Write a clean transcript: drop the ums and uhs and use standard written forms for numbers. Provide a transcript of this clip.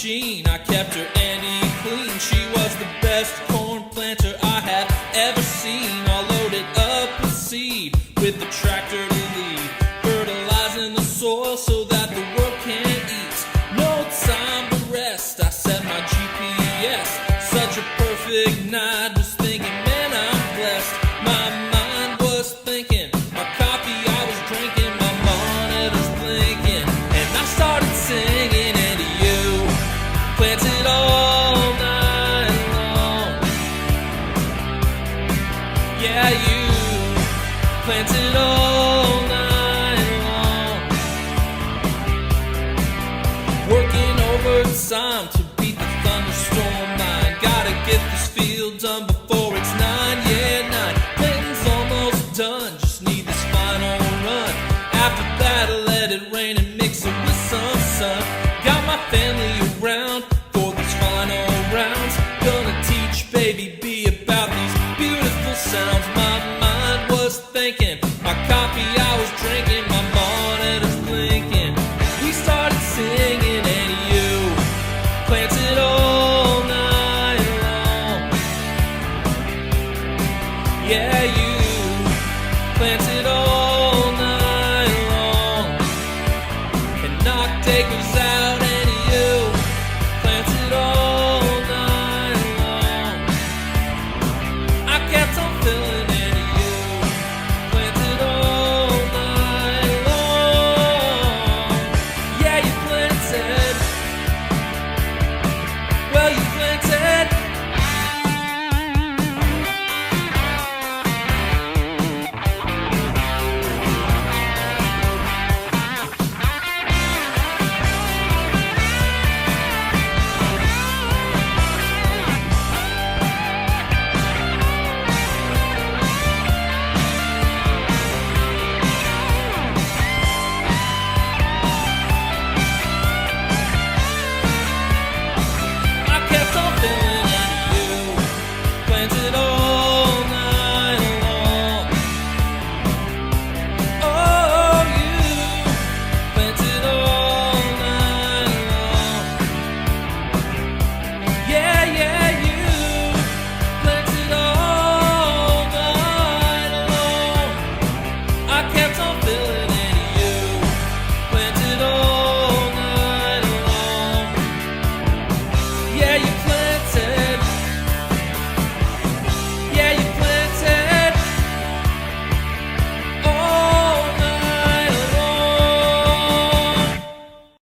machine. I kept her Andy clean. She was the best corn planter I had ever seen. All loaded up with seed, with the tractor to lead, fertilizing the soil so that the world can't eat. No time to rest, I set my GPS. Such a perfect night, was thinking, man, I'm blessed. My mind was thinking, my coffee I was drinking, my monitor's blinking, and I started singing, and you planted all night long. Yeah, you planted all night long. Working overtime